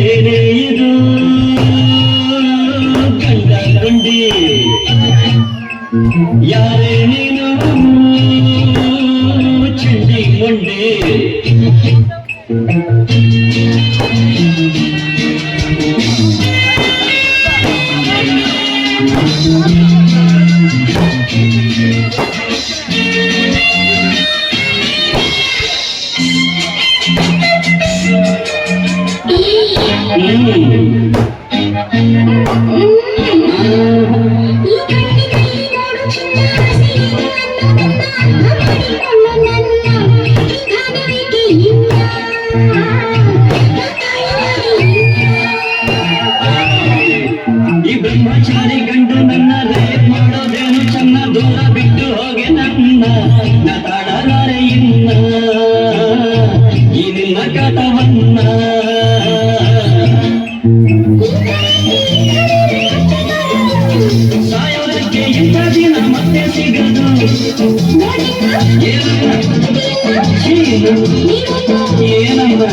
ಏನೇ ಇದು ಗಂಡ ಗುಂಡಿ ಯಾರೇ ನೀನು ಚಂಡಿ ಮೊಂಡಿ ಈ ಬ್ರಹ್ಮಚಾರಿ ಗಂಡು ನನ್ನ ರೇಪ್ ಮಾಡೋದೇನು ಚೆನ್ನ ದೂರ ಬಿಟ್ಟು ಹೋಗೆ ನನ್ನ ತಾಡಲಾರೆ ಇನ್ನ ಈ ನಿನ್ನ ಕಾಟವನ್ನ ಸಾಯೋದಕ್ಕೆ ಇಂಥ ದಿನ ಮತ್ತೆ ಸಿಗದು ಏನಲ್ಲ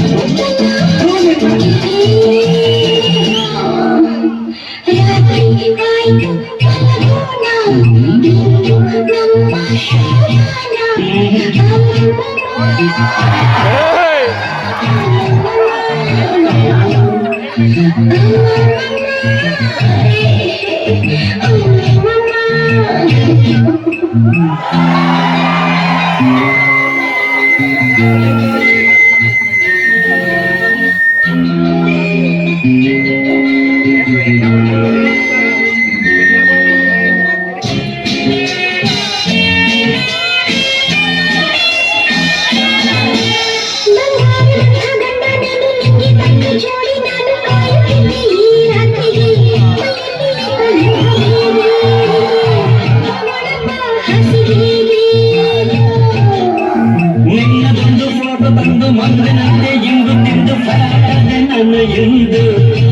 ನಿನ್ನದೊಂದು ಫೋಟೋ ತಂದು ಮಂದನಂತೆ ಇಂದು ತಿಂದು ಫ್ಯಾಟದೆ ನನ್ನ ಎಂದು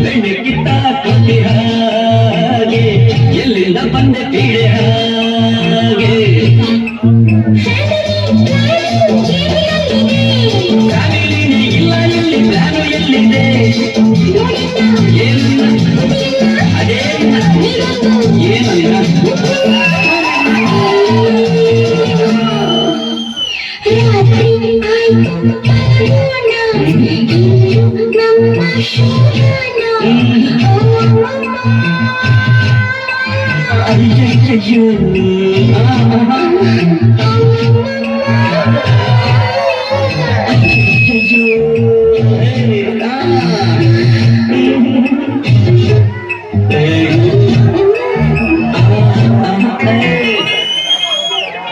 ಬೆಣ್ಣಕ್ಕಿತ್ತ ಕೊಟ್ಟಿ ಹಾಗೆ ಎಲ್ಲಿಂದ ಬಂದೆ ಪೀಡೆ ಹಾಗೆ ಫ್ಯಾಮಿಲಿನೇ ಇಲ್ಲ ಎಲ್ಲಿ ಪ್ಲಾನು ಎಲ್ಲಿದೆ ಏನಿಲ್ಲ ಅದೇ ಏನಲ್ಲ ಅಯ್ಯಯ್ಯೋ